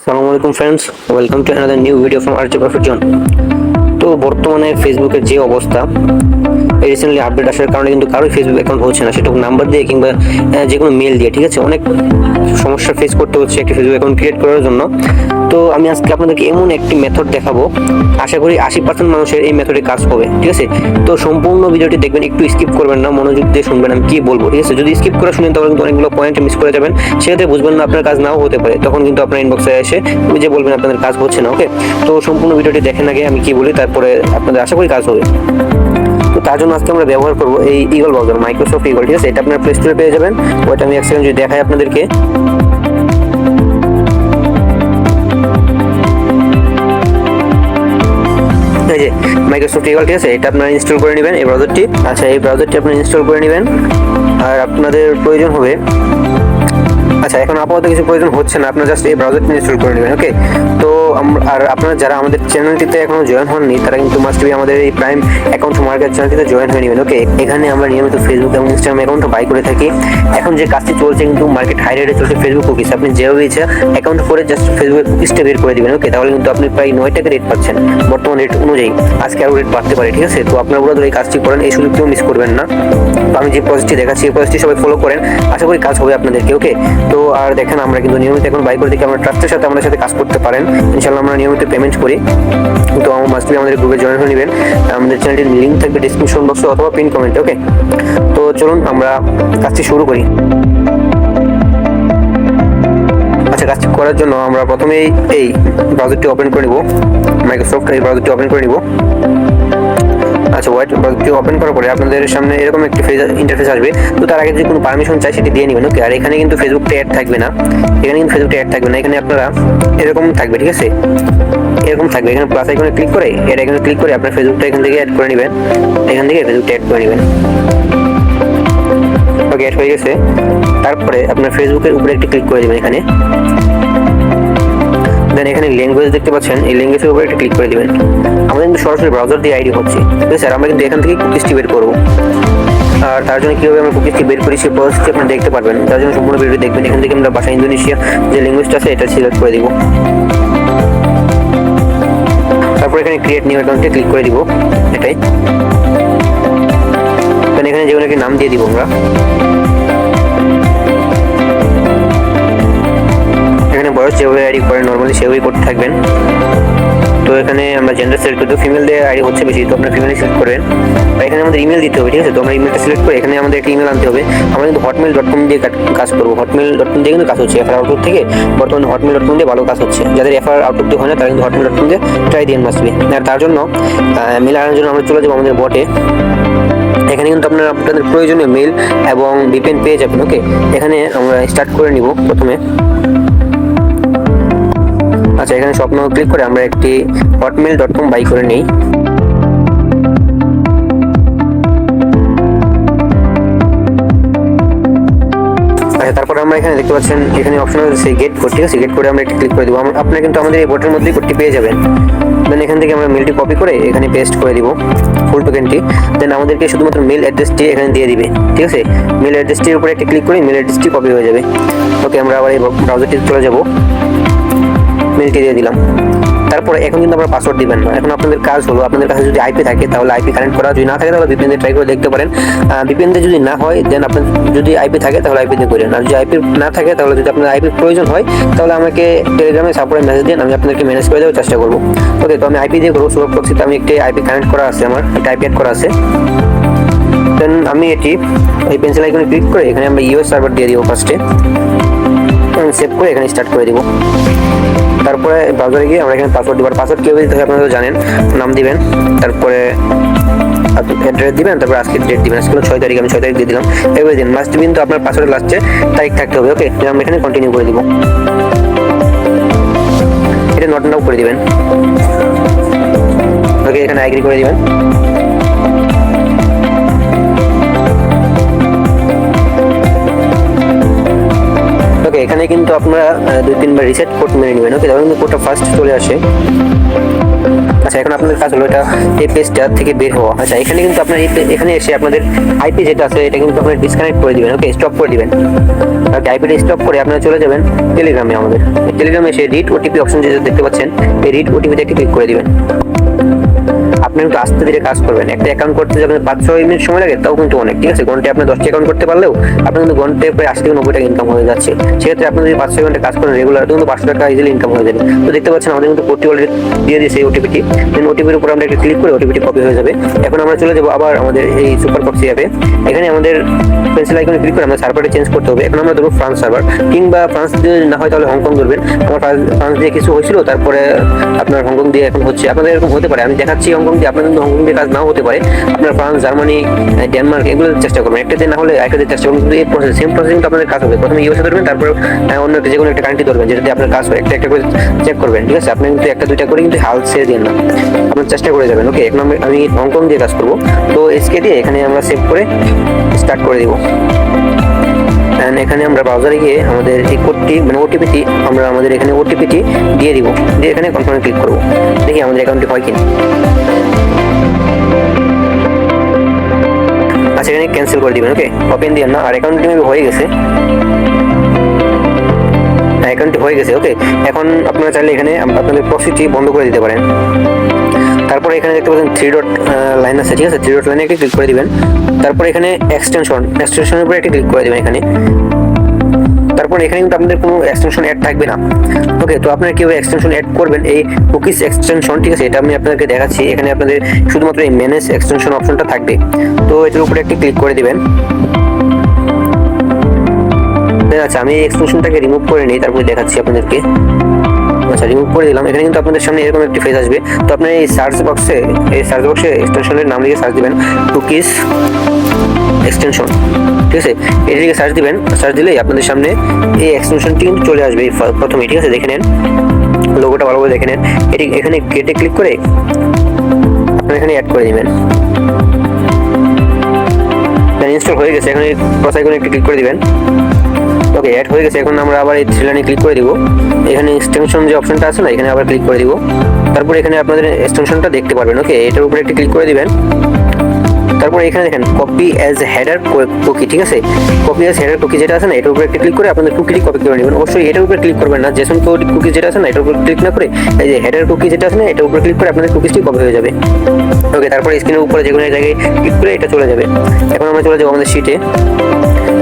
Assalamualaikum friends, welcome to another new video from RJ Profit Zone। তো বর্তমানে ফেসবুকের যে অবস্থা, রিসেন্টলি আপডেট আসার কারণে কিন্তু কারোই ফেসবুক অ্যাকাউন্ট হচ্ছে না, সেটা নাম্বার দিয়ে কিংবা যে কোনো মেল দিয়ে, ঠিক আছে। অনেক সমস্যা ফেস করতে হচ্ছে একটি ফেসবুক অ্যাকাউন্ট ক্রিয়েট করার জন্য। তো আমি আজকে আপনাদেরকে এমন একটি মেথড দেখাবো, আশা করি 80% মানুষের এই মেথডে কাজ হবে, ঠিক আছে। তো সম্পূর্ণ ভিডিওটি দেখবেন, একটু স্কিপ করবেন না, মনোযোগ দিয়ে শুনবেন আমি কি বলবো, ঠিক আছে। যদি স্কিপ করে শুনেন তাহলে কিন্তু অনেকগুলো পয়েন্ট মিস করে যাবেন, সেক্ষেত্রে বুঝবেন না, আপনার কাজ নাও হতে পারে, তখন কিন্তু আপনার ইনবক্সে এসে বুঝে বলবেন আপনাদের কাজ হচ্ছে না। ওকে, তো সম্পূর্ণ ভিডিওটি দেখেন আগে আমি কি বলি, তারপরে আপনাদের আশা করি কাজ হবে। তো তার জন্য আজকে আমরা ব্যবহার করবো এই ইগল ব্রাউজার, মাইক্রোসফট ইগল, ঠিক আছে। এটা আপনার প্লে স্টোরে পেয়ে যাবেন। ওইটা আমি এক সেকেন্ড যদি দেখাই আপনাদেরকে। এই যে মাইক্রোসফট ইগল, ঠিক আছে, এটা আপনারা ইনস্টল করে নেবেন এই ব্রাউজারটি। আচ্ছা, এই ব্রাউজারটি আপনি ইনস্টল করে নেবেন। আর আপনাদের প্রয়োজন হবে, আচ্ছা এখন আপাতত কিছু প্রয়োজন হচ্ছে না, আপনারা জাস্ট এই ব্রাউজারটি ইনস্টল করে নেবেন। ওকে, তো আর আপনারা যারা আমাদের চ্যানেলটিতে এখনো জয়েন হননি তারা কিন্তু মাস্ট বি আমাদের এই প্রাইম অ্যাকাউন্ট মার্কেট চ্যানেলটিতে জয়েন হয়ে নেবেন। ওকে, এখানে আমরা নিয়মিত ফেসবুক এবং ইনস্টাগ্রাম অ্যাকাউন্ট বাই করে থাকি। এখন যে কাজটি চলছে কিন্তু মার্কেট হাই রেটে চলছে ফেসবুক কুকিজ, আপনি যেভাবে ইচ্ছা অ্যাকাউন্ট করে জাস্ট ফেসবুকের কুকিজটা বের করে দিবেন। ওকে, তাহলে কিন্তু আপনি প্রায় 9 টাকা রেট পাচ্ছেন বর্তমান রেট অনুযায়ী, আজকে আরও রেট বাড়তে পারে, ঠিক আছে। তো আপনারা ওরা এই কাজটি করেন, এই সুযোগটিও মিস করবেন না। তো আমি যে প্রসেসটি দেখাচ্ছি এই প্রসেসটি সবাই ফলো করেন, আশা করি কাজ হবে আপনাদেরকে। ওকে, তো আর দেখেন আমরা কিন্তু নিয়মিত এখন বাই করে দেখি, আমরা ট্রাস্টের সাথে আমাদের সাথে কাজ করতে পারেন ইনশাআল্লাহ। আমরা নিয়মিত পেমেন্ট করি, তো আমার মাস্ট বি আমাদের গ্রুপে জয়েন হয়ে নেবেন। আমাদের চ্যানেলটির লিঙ্ক থাকবে ডিসক্রিপশন বক্সে অথবা পিন কমেন্টে। ওকে, তো চলুন আমরা কাজটি শুরু করি। আচ্ছা, কাজটি করার জন্য আমরা প্রথমেই এই ব্রাউজারটি ওপেন করে নিব, মাইক্রোসফট এই ব্রাউজারটি ওপেন করে নিব। আচ্ছা, হোয়াইট ব্রাউজারটি ওপেন করার পরে আপনাদের সামনে এরকম একটি ইন্টারফেস আসবে। তো তার আগে যদি কোনো পারমিশন চাই সেটি দিয়ে নেবেন। ওকে, আর এখানে কিন্তু ফেসবুকটা অ্যাড থাকবে না, এখানে কিন্তু ফেসবুকটা অ্যাড থাকবে না, এখানে আপনারা এরকম থাকবে, ঠিক আছে, এরকম থাকবে। এখানে প্লাস আইকনে ক্লিক করে এর এখানে ক্লিক করে আপনার ফেসবুকটা এখান থেকে অ্যাড করে নেবেন, এখান থেকে ফেসবুকটা অ্যাড করে নেবেন। ওকে, অ্যাড হয়ে গেছে। তারপরে আপনার ফেসবুকের উপরে একটি ক্লিক করে দেবেন এখানে, দেন এখানে ল্যাঙ্গুয়েজ দেখতে পাচ্ছেন, এই ল্যাঙ্গুয়েজের উপরে একটা ক্লিক করে দিবেন। আমাদের কিন্তু সরাসরি ব্রাউজার দিয়ে আইডি হচ্ছে, ঠিক আছে। আর আমরা কিন্তু এখান থেকে কুকিজটি বের করবো, আর তার জন্য কীভাবে আমরা কুকিজটি বের করি সেই প্রসেসটি আপনি দেখতে পারবেন। তার জন্য সম্পূর্ণ ভিডিও দেখবেন। এখান থেকে আমরা ভাষা ইন্দোনেশিয়া যে ল্যাঙ্গুয়েজটা আছে এটা সিলেক্ট করে দিব। তারপর এখানে ক্রিয়েট নিউ অ্যাকাউন্টে ক্লিক করে দিব, এটাই। দেন এখানে যে কোনো একটি নাম দিয়ে দিব আমরা। এখানে বয়স যেভাবে আইডি করেন নর্মালি সেভাবেই করতে থাকবেন। তো এখানে আমরা জেন্ডার সিলেক্ট করতে, ফিমেল দিয়ে আইডি হচ্ছে বেশি, তো আপনার ফিমেল সিলেক্ট করেন। আর এখানে আমাদের ইমেল দিতে হবে, ঠিক আছে। তো আমরা ইমেলটা সিলেক্ট করে এখানে আমাদের একটা ইমেল আনতে হবে। আমরা কিন্তু hotmail.com দিয়ে কাজ করবো, hotmail.com দিয়ে কিন্তু কাজ হচ্ছে এফআর আউটলুক থেকে। বর্তমানে hotmail.com দিয়ে ভালো কাজ হচ্ছে, যাদের এফআর আউটলুক দিয়ে হয় না তারা কিন্তু hotmail.com দিয়ে ট্রাই দিয়ে মাসবে। আর তার জন্য মেল আনার জন্য আমরা চলে যাবো আমাদের বটে। এখানে কিন্তু আপনাদের প্রয়োজনীয় মেল এবং ভিপিএন পেয়ে যাবেন। ওকে, এখানে আমরা স্টার্ট করে নিব প্রথমে। আচ্ছা, এখানে স্বপ্ন ক্লিক করে আমরা একটি hotmail.com বাই করে নিই। আচ্ছা, তারপর আমরা এখানে দেখতে পাচ্ছেন এখানে অপশন আছে গেট কোড, ঠিক আছে। গেট কোডে আমরা একটি ক্লিক করে দেবো। আপনারা কিন্তু আমাদের এই বোটের মধ্যেই কোডটি পেয়ে যাবেন। দেন এখান থেকে আমরা মেলটি কপি করে এখানে পেস্ট করে দিব, ফুল টোকেনটি। দেন আমাদেরকে শুধুমাত্র মেল অ্যাড্রেসটি এখানে দিয়ে দিবে, ঠিক আছে। মেল অ্যাড্রেসটির উপরে একটি ক্লিক করে মেল অ্যাড্রেসটি কপি হয়ে যাবে। ওকে, আমরা আবার এই ব্রাউজারটিতে চলে যাব, মেলটি দিয়ে দিলাম। তারপরে এখন কিন্তু আমরা পাসওয়ার্ড দিবেন না। এখন আপনাদের কাজ হলো, আপনাদের কাছে যদি আইপি থাকে তাহলে আইপি কানেক্ট করা, যদি না থাকে তাহলে ভিপিএন দিয়ে ট্রাই করে দেখতে পারেন। ভিপিএন দিয়ে যদি না হয় দেন আপনার যদি আইপি থাকে তাহলে আইপি দিয়ে করেন। আর যদি আইপি না থাকে তাহলে যদি আপনার আইপির প্রয়োজন হয় তাহলে আমাকে টেলিগ্রামে সাপোর্টে মেসেজ দিন, আমি আপনাদেরকে ম্যানেজ করে দেওয়ার চেষ্টা করবো। ওকে, তো আমি আইপি দিয়ে করবো। সুরভ প্রক্সিতে আমি একটি আইপি কানেক্ট করা আছে, আমার একটা আইপি অ্যাড করা আছে। দেন আমি এটি এই পেন্সিল আইকনে ক্লিক করে এখানে আমরা ইউএস সার্ভার দিয়ে দিব ফার্স্টে, সেভ করে এখানে স্টার্ট করে দিব। তারপরে ব্রাউজারে গিয়ে আমরা এখানে পাসওয়ার্ড দিব। পাসওয়ার্ড কীভাবে দিতে হয় আপনারা তো জানেন, নাম দিবেন, তারপরে অ্যাড্রেস দিবেন, তারপরে আজকের ডেট দিবেন। আজকে 6 তারিখ, আমি 6 তারিখ দিয়ে দিলাম। এভাবে দিন, মাস্ট কিন্তু আপনার পাসওয়ার্ডের লাস্টে তারিখ থাকতে হবে। ওকে, আমরা এখানে কন্টিনিউ করে দিব, এটা নট নাও করে দিবেন। ওকে, এখানে এগ্রি করে দিবেন। ওকে, এখানে কিন্তু আপনারা 2-3 বার রিসেট কোড মেরে নেবেন। ওকে, তাহলে কিন্তু কোডটা ফার্স্ট চলে আসে। আচ্ছা, আচ্ছা, এখন আপনাদের কাজ হলো এটা এই পেজটা থেকে বের হওয়া। আচ্ছা, এখানে কিন্তু আপনার এখানে এসে আপনাদের আইপি যেটা আছে এটা কিন্তু আপনারা ডিসকানেক্ট করে দিবেন। ওকে, স্টপ করে দিবেন। ওকে, আইপিটা স্টপ করে আপনারা চলে যাবেন টেলিগ্রামে। আমাদের টেলিগ্রামে এসে রিড ওটিপি অপশন যেটা দেখতে পাচ্ছেন, এই রিড ওটিপিতে একটি ক্লিক করে দিবেন। আপনি কিন্তু আস্তে ধীরে কাজ করবেন। একটা অ্যাকাউন্ট করতে যাবেন 5-6 মিনিট সময় লাগে, তাও কিন্তু অনেক। ঠিক আছে, ঘন্টায় আপনি 10টি অ্যাকাউন্ট করতে পারলেও আপনি কিন্তু ঘন্টায় প্রায় 80 থেকে 90 টাকা ইনকাম হয়ে যাচ্ছে। সেক্ষেত্রে আপনি যদি 5-6 ঘন্টা কাজ করেন রেগুলার, কিন্তু 500 টাকা ইজিলি ইনকাম হয়ে যাবে। তো দেখতে পাচ্ছেন আমাদের কিন্তু কোডটি অলরেডি দিয়ে দিয়েছে এই ওটিপিটি। দেন ওটিপির উপর আমরা একটা ক্লিক করে ওটিপিটি কপি হয়ে যাবে। এখন আমরা চলে যাবো আবার আমাদের এই সুপার প্রক্সি অ্যাপে। এখানে আমাদের পেন্সিল আইকনে ক্লিক করে আমরা সার্ভারটা চেঞ্জ করতে হবে। এখন আমরা ধরবো ফ্রান্স সার্ভার, কিংবা ফ্রান্স দিয়ে না হয় তাহলে হংকং ধরবেন। আমার ফ্রান্স দিয়ে কিছু হয়েছিল, তারপরে আপনার হংকং দিয়ে এখন হচ্ছে। আপনাদের এরকম হতে পারে, আমি দেখাচ্ছি হংকং দিয়ে, আপনার কিন্তু হংকং দিয়ে কাজ নাও হতে পারে। আপনার ফ্রান্স, জার্মানি, ডেনমার্ক এগুলো চেষ্টা করবেন। একটা দিয়ে না হলে একটা দিয়ে চেষ্টা করবেন, কিন্তু এই প্রসেস সেম প্রসেস কিন্তু আপনাদের কাজ হবে। প্রথমে ইউএসএ ধরবেন, তারপর অন্য একটা যে কোনো একটা কান্ট্রি ধরবেন, যেটাতে আপনার কাজ হয়। একটা একটা করে চেক করবেন। ঠিক আছে, আপনি কিন্তু একটা দুইটা করে কিন্তু হাল ছেড়ে দিন না, আপনার চেষ্টা করে যাবেন। ওকে, এখন আমি হংকং দিয়ে কাজ করবো। তো এসকে দিয়ে এখানে আমরা সেভ করে স্টার্ট করে দিব। এখানে আমরা ব্রাউজারে গিয়ে আমাদের এই কোডটি মানে ওটিপিটি আমরা আমাদের এখানে ওটিপিটি দিয়ে দিব, দিয়ে এখানে কনফার্মে ক্লিক করব। দেখি আমাদের অ্যাকাউন্টটি হয় কিনা। আচ্ছা, এখানে ক্যান্সেল করে দিবেন। ওকে, ওপেন দিবেন না। আর অ্যাকাউন্টটি হয়ে গেছে, অ্যাকাউন্টটি হয়ে গেছে। ওকে, এখন আপনারা চাইলে এখানে আপনাদের প্রফিটটি বন্ধ করে দিতে পারেন। তারপরে এখানে দেখতে পাচ্ছেন 3 ডট লাইন আছে। ঠিক আছে, 3 ডট লাইনে একটি ক্লিক করে দিবেন। তারপরে এখানে এক্সটেনশনের উপরে একটি ক্লিক করে দিবেন এখানে। তারপর এখানে কিন্তু আপনাদের কোনো এক্সটেনশন অ্যাড থাকবে না। ওকে, তো আপনারা কিভাবে এক্সটেনশন অ্যাড করবেন এই কুকিজ এক্সটেনশন, ঠিক আছে, এটা আমি আপনাদেরকে দেখাচ্ছি। এখানে আপনাদের শুধুমাত্র এই ম্যানেজ এক্সটেনশন অপশনটা থাকবে। তো এটার উপরে একটি ক্লিক করে দিবেন। আচ্ছা, আমি এই এক্সটেনশনটাকে রিমুভ করে নিই, তারপরে দেখাচ্ছি আপনাদেরকে। আচ্ছা, রিমুভ করে দিলাম। এখানে কিন্তু আপনাদের সামনে এরকম একটি পেজ আসবে। তো আপনি এই সার্চ বক্সে এক্সটেনশনের নাম লিখে সার্চ দিবেন কুকিজ এক্সটেনশন। ঠিক আছে, এটিকে সার্চ দিবেন। সার্চ দিলেই আপনাদের সামনে এই এক্সটেনশনটি কিন্তু চলে আসবে প্রথমে। ঠিক আছে, দেখে নেন, লোগোটা ভালোভাবে দেখে নেন। এটি এখানে গেটে ক্লিক করে আপনারা এখানে অ্যাড করে দিবেন। ইনস্টল হয়ে গেছে, এখানে ক্রস আইকনে একটু ক্লিক করে দিবেন। ওকে, অ্যাড হয়ে গেছে। এখন আমরা আবার এই থ্রি লাইনে ক্লিক করে দিব। এখানে এক্সটেনশন যে অপশনটা আছে না, এখানে আবার ক্লিক করে দিব। তারপর এখানে আপনাদের এক্সটেনশনটা দেখতে পারবেন। ওকে, এটার উপরে একটু ক্লিক করে দিবেন। তারপর এখানে দেখেন কপি অ্যাজ হেডার কুকি। ঠিক আছে, কপি অ্যাজ হেডার কুকি যেটা আছে না, এটার উপরে একটা ক্লিক করে আপনাদের কুকিটি কপি করে নেবেন। অবশ্যই এটার উপরে ক্লিক করবেন না, জেসন কুকি যেটা আছে না, এটার উপরে ক্লিক না করে এই যে হেডার কুকি যেটা আছে না, এটার উপরে ক্লিক করে আপনাদের কুকিজটি কপি হয়ে যাবে। ওকে, তারপর স্ক্রিনের উপরে যে কোনো জায়গায় ক্লিক করে এটা চলে যাবে। এখন আমরা চলে যাবো আমাদের শিটে।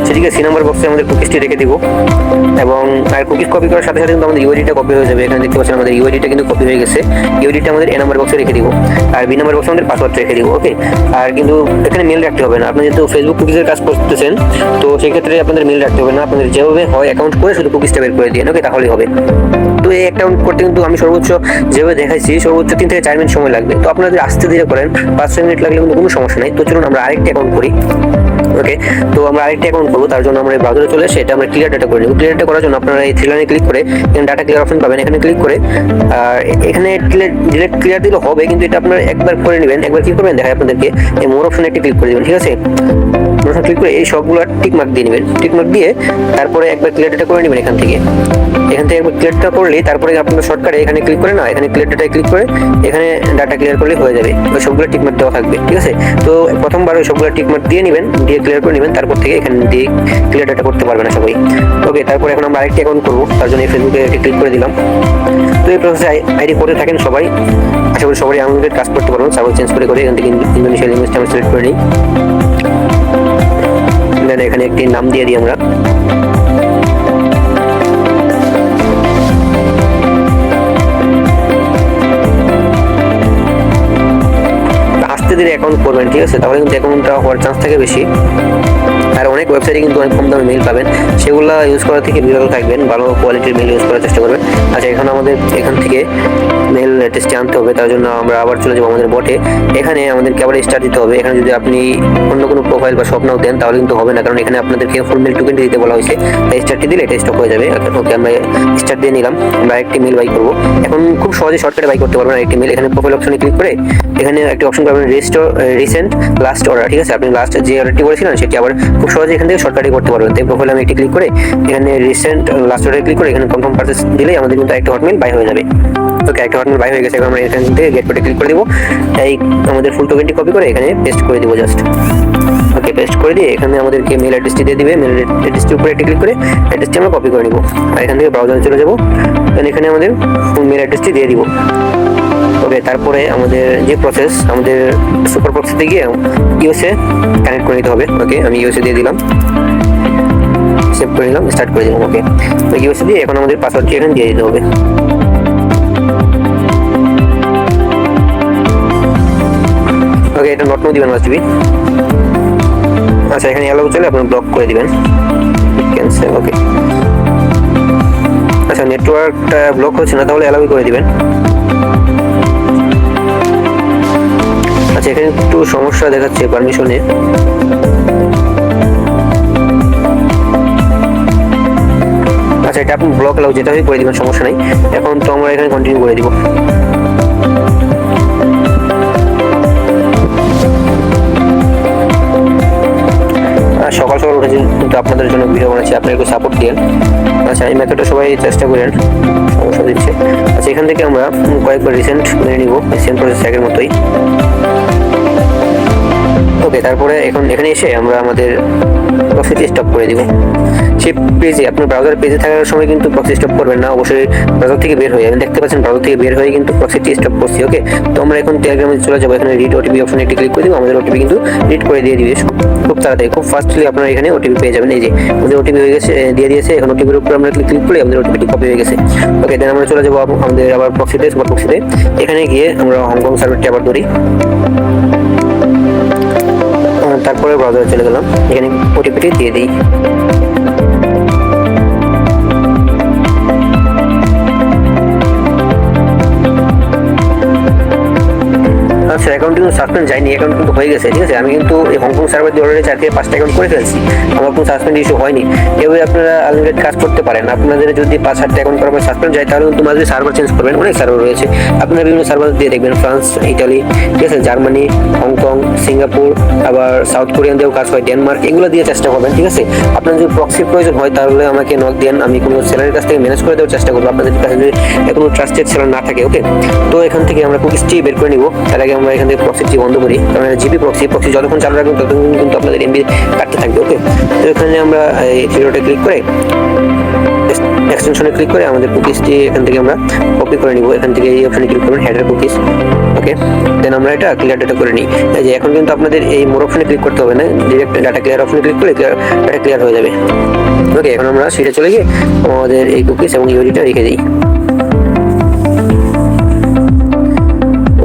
সেদিকে সি নাম্বার বক্সে আমাদের কুকিজটি রেখে দিব, এবং আর কুকিজ কপি করার সাথে সাথে কিন্তু আমাদের ইউআইডিটা কপি হয়ে যাবে। এখানে দেখতে পাচ্ছেন আমাদের ইউআইডিটা কিন্তু কপি হয়ে গেছে। ইউআইডিটা আমাদের এ নাম্বার বক্সে রেখে দিব, আর বি নাম্বার বক্সে আমাদের পাসওয়ার্ড রেখে দিব। ওকে, আর কিন্তু এখানে মেল রাখতে হবে না। আপনি যেহেতু ফেসবুক কুকিজের কাজ করতেছেন, তো সেক্ষেত্রে আপনাদের মেল রাখতে হবে না। আপনাদের যেভাবে হয় অ্যাকাউন্ট করে শুধু কুকিজটা বের করে দিয়ে, ওকে, তাহলেই হবে। তো এই অ্যাকাউন্ট করতে কিন্তু আমি সর্বোচ্চ যেভাবে দেখাইছি, সর্বোচ্চ 3 থেকে 4 মিনিট সময় লাগবে। তো আপনারা যদি আস্তে ধীরে করেন 5-6 মিনিট লাগলে কিন্তু কোনো সমস্যা নেই। তো চলুন আমরা আরেকটা অ্যাকাউন্ট করি। ওকে, তো আমরা আরেকটা অ্যাকাউন্ট করবো। তার জন্য আমরা ব্রাউজারে চলে এসে এটা আমরা ক্লিয়ার ডাটা করে নেব। ক্লিয়ার ডাটা করার জন্য আপনারা এই থ্রি লাইনে ক্লিক করে এখানে ডাটা ক্লিয়ার অপশন পাবেন, এখানে ক্লিক করে আর এখানে ডিরেক্ট ক্লিয়ার দিলে হবে, কিন্তু এটা আপনারা একবার করে নেবেন। একবার কি করবেন দেখায় আপনাদেরকে, এই মোর অপশনে একটি ক্লিক করে দেবেন। ঠিক আছে, মোর অপশন ক্লিক করে এই সবগুলো টিক মার্ক দিয়ে নেবেন। টিক মার্ক দিয়ে তারপরে একবার ক্লিয়ার ডাটা করে নেবেন। এখান থেকে একবার ক্লিয়ারটা করলেই তারপরে আপনার শর্টকাটে এখানে ক্লিক করে না, এখানে ক্লিয়ার ডাটায় ক্লিক করে এখানে ডাটা ক্লিয়ার করলে হয়ে যাবে। ওই সবগুলো টিক মার্ক দেওয়া থাকবে। ঠিক আছে, তো প্রথমবার ওই সবগুলো টিক মার্ক দিয়ে নেবেন, দিয়ে ক্লিয়ার করে নেবেন। তারপর থেকে এখানে দিয়ে ক্লিয়ার ডাটা করতে পারবেন আশা করি। ওকে, তারপর এখন আমরা আরেকটি অ্যাকাউন্ট করবো। তার জন্য এই ফেসবুকে ক্লিক করে দিলাম। তো এই প্রসেসে আইডি করতে থাকেন সবাই। আশা করি সবাই আমাদের কাজ করতে পারবেন। সার্ভার চেঞ্জ করে এখান থেকে ইন্দোনেশিয়ান ল্যাঙ্গুয়েজটা আমরা সিলেক্ট করে নিই। দেন এখানে একটি নাম দিয়ে দিই আমরা। আস্তে ধীরে অ্যাকাউন্ট করবেন। ঠিক আছে, তাহলে কিন্তু অ্যাকাউন্টটা হওয়ার চান্স থাকে বেশি। আর অনেক ওয়েবসাইটে কিন্তু অনেক কম দামে মেল পাবেন, সেগুলো ইউজ করা থেকে বিরত থাকবেন। ভালো কোয়ালিটির মেল ইউজ করার চেষ্টা করবেন। আচ্ছা, এখন আমাদের এখান থেকে মেল টেস্টে আনতে হবে। তার জন্য আমরা আবার চলে যাবো আমাদের বটে। এখানে আমাদেরকে আবার স্টার দিতে হবে। এখানে যদি আপনি অন্য কোনো প্রোফাইল বা স্বপ্নও দেন তাহলে কিন্তু হবে না, কারণ এখানে আপনাদেরকে ফুল মেল টোকেন দিতে বলা হয়েছে। তাই স্টারটি দিলে এটা স্টপ হয়ে যাবে। ওকে, আমরা স্টার দিয়ে নিলাম। আমরা একটি মেল বাই করবো। এখন খুব সহজে শর্টকাটে বাই করতে পারবেন একটি মেল। এখানে প্রোফাইল অপশনে ক্লিক করে এখানে একটি অপশন পাবেন রিসেন্ট লাস্ট অর্ডার। ঠিক আছে, আপনি লাস্ট যে অর্ডারটি করেছিলেন সেটি আবার খুব সহজে এখান থেকে শর্টকাটে করতে পারবেন। তাই প্রোফাইলে আমি একটি ক্লিক করে এখানে রিসেন্ট লাস্ট অর্ডারে ক্লিক করে এখানে কনফার্ম পারচেজ দিলেই আমাদের কিন্তু একটা হটমেল বাই হয়ে যাবে। ওকে, একটা হটমেল বাই হয়ে গেছে। এখন আমরা এখান থেকে গেট কোডে ক্লিক করে দিব। এই আমাদের ফুল টোকেনটি কপি করে এখানে পেস্ট করে দিব জাস্ট। ওকে, পেস্ট করে দিয়ে এখানে আমাদেরকে মেল অ্যাড্রেসটি দিয়ে দিবে। মেল অ্যাড্রেসটির উপরে ক্লিক করে অ্যাড্রেসটি আমরা কপি করে নিব। আর এখান থেকে ব্রাউজারে চলে যাব, দেন এখানে আমাদের মেল অ্যাড্রেসটি দিয়ে দিব। ওকে, তারপরে আমাদের যে প্রসেস, আমাদের সুপার প্রক্সিতে গিয়ে ইউএসএ কানেক্ট করে নিতে হবে। ওকে, আমি ইউএসএ দিয়ে দিলাম, সেভ করে নিলাম, স্টার্ট করে দিলাম। ওকে, তো ইউএসএ দিয়ে এখন আমাদের পাসওয়ার্ডটি এখানে দিয়ে দিতে হবে। ওকে, এটা নট নো দিবেন মাস্ট বি। আচ্ছা, এখানে অ্যালাউ চলে আপনারা ব্লক করে দিবেন, ক্যান্সেল। ওকে, আচ্ছা নেটওয়ার্কটা ব্লক হচ্ছে না, তাহলে অ্যালাউ করে দিবেন। আচ্ছা, এখানে একটু সমস্যা দেখাচ্ছে পারমিশনে। আচ্ছা, এটা আপনি ব্লক অ্যালাউ যেটা হয় করে দিবেন, সমস্যা নাই। এখন তো আমরা এখানে কন্টিনিউ করে দিব। সকাল সকাল উঠেছি কিন্তু আপনাদের জন্য ভিডিও বানাচ্ছি, আপনারা একটু সাপোর্ট দিন। আচ্ছা, এই মেথডটা সবাই চেষ্টা করেন, সমস্যা দিচ্ছে। আচ্ছা, এখান থেকে আমরা কয়েকবার রিসেন্ট মেনে নিব, সেম প্রসেস আগের মতোই। ওকে, তারপরে এখন এখানে এসে আমরা আমাদের প্রক্সিটি স্টপ করে দিব। সেই পেজে, আপনার ব্রাউজার পেজে থাকার সময় কিন্তু প্রক্সি স্টপ করবেন না, অবশ্যই ব্রাউজার থেকে বের হয়ে যাবেন। দেখতে পাচ্ছেন ব্রাউজার থেকে বের হয়ে কিন্তু প্রক্সিটি স্টপ করছি। ওকে, তো আমরা এখন টেলিগ্রামে চলে যাবো। এখানে রিড ওটিপি অপশনে একটি ক্লিক করে দিব, আমাদের ওটিপি কিন্তু রিড করে দিয়ে দিবে খুব তাড়াতাড়ি, খুব ফাস্টলি আপনারা এখানে ওটিপি পেয়ে যাবেন। এই যে আমাদের ওটিপি হয়ে গেছে, দিয়ে দিয়েছে। এখন ওটিপির উপর আমরা ক্লিক করে আমাদের ওটিপিটি কপি হয়ে গেছে। ওকে, দেন আমরা চলে যাবো আমাদের আবার প্রক্সিতে, সুপার প্রক্সিতে। এখানে গিয়ে আমরা হংকং সার্ভারটি আবার ধরি, তারপরে ব্রাউজারে চলে গেলাম, এখানে ওটিপিটি দিয়ে দিই। আচ্ছা, অ্যাকাউন্ট কিন্তু সাসপেন্ড যায়নি, অ্যাকাউন্ট কিন্তু হয়ে গেছে। ঠিক আছে, আমি কিন্তু এই হংকং সার্ভার দিয়ে অলরেডি 4 থেকে 5টা অ্যাকাউন্ট করে ফেলছি, আমার কোনো সাসপেন্ড ইস্যু হয়নি। এভাবে আপনারা আনলিমিটেড কাজ করতে পারেন। আপনাদের যদি 5-7টা অ্যাকাউন্ট করার পর সাসপেন্ড যায়, তাহলে কিন্তু মাঝে সার্ভার চেঞ্জ করবেন। অনেক সার্ভার রয়েছে, আপনারা বিভিন্ন সার্ভার দিয়ে দেখবেন, ফ্রান্স, ইটালি, ঠিক আছে, জার্মানি, হংকং, সিঙ্গাপুর, আবার সাউথ কোরিয়ান দিয়েও কাজ হয়, ডেনমার্ক, এগুলো দিয়ে চেষ্টা করবেন। ঠিক আছে, আপনার যদি প্রক্সির প্রয়োজন হয় তাহলে আমাকে নক দেন, আমি কোনো সেলারের কাছ থেকে ম্যানেজ করে দেওয়ার চেষ্টা করবো, আপনাদের কাছে যদি কোনো ট্রাস্টেড সেলার না থাকে। ওকে, তো এখান থেকে আমরা কুকিজটি বের করে নিব। তার আগে আমরা এখান থেকে প্রক্সিটি বন্ধ করি, কারণ জিপি প্রক্সি যতক্ষণ চালু রাখবেন ততক্ষণ কিন্তু আপনাদের এমবি কাটতে থাকবে। ওকে, তো এখানে আমরা এই থ্রিডটে ক্লিক করে এক্সটেনশনে ক্লিক করে আমাদের কুকিজটি এখান থেকে আমরা কপি করে নিব। এখান থেকে এই অপশনে ক্লিক করবেন, হেডার কুকিজ। ওকে, দেন আমরা এটা ক্লিয়ার ডাটা করে নিই। এই যে এখন কিন্তু আপনাদের এই মোর অপশনে ক্লিক করতে হবে না, ডিরেক্ট ডাটা ক্লিয়ার অপশনে ক্লিক করলে ডাটা ক্লিয়ার হয়ে যাবে। ওকে, এখন আমরা সেটা চলে গিয়ে আমাদের এই কুকিজ এবং ইউআইডিটা রেখে দিই।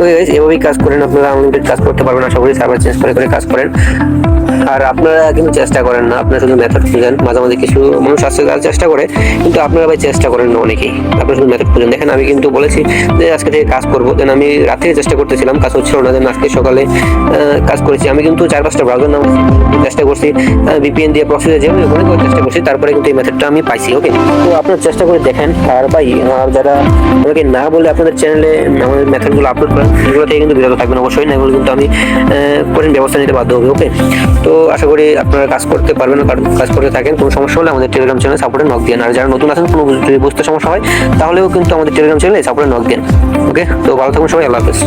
ওকে গাইস, এভাবেই কাজ করেন, আপনারা আনলিমিটেড কাজ করতে পারবেন। আশা করি সার্ভার চেঞ্জ করে কাজ করেন। আর আপনারা কিন্তু চেষ্টা করেন না, আপনারা শুধু মেথড খুঁজেন। মাঝে মাঝে কিছু মানুষ আসতে চেষ্টা করে, কিন্তু আপনারা ভাই চেষ্টা করেন না অনেকেই, আপনারা শুধু মেথড খুঁজেন। দেখেন আমি কিন্তু বলেছি যে আজকে থেকে কাজ করবো, দেন আমি রাতে চেষ্টা করতেছিলাম, কাজ হচ্ছিল না, দেন আজকে সকালে কাজ করেছি। আমি কিন্তু 4-5টা ব্রাউজার নাম চেষ্টা করছি, ভিপিএন দিয়ে প্রসেসে যেভাবে করে চেষ্টা করছি, তারপরে কিন্তু এই মেথডটা আমি পাইছি। ওকে, তো আপনারা চেষ্টা করে দেখেন। আর ভাই, আর যারা আমাকে না বলে আপনাদের চ্যানেলে আমাদের মেথডগুলো আপলোড করেন, এগুলো থেকে কিন্তু বিরত থাকবেন অবশ্যই, না এগুলো কিন্তু আমি কঠিন ব্যবস্থা নিতে বাধ্য হবে। ওকে, তো আশা করি আপনারা কাজ করতে পারবেন, কাজ করতে থাকেন। কোনো সমস্যা হলে আমাদের টেলিগ্রাম চ্যানেলে সাপোর্টে নক দেন। আর যারা নতুন আছেন, কোনো যদি বুঝতে সমস্যা হয় তাহলেও কিন্তু আমাদের টেলিগ্রাম চ্যানেলে সাপোর্টে নক দেন। ওকে, তো ভালো থাকুন সবাই, আল্লাহ হাফেজ।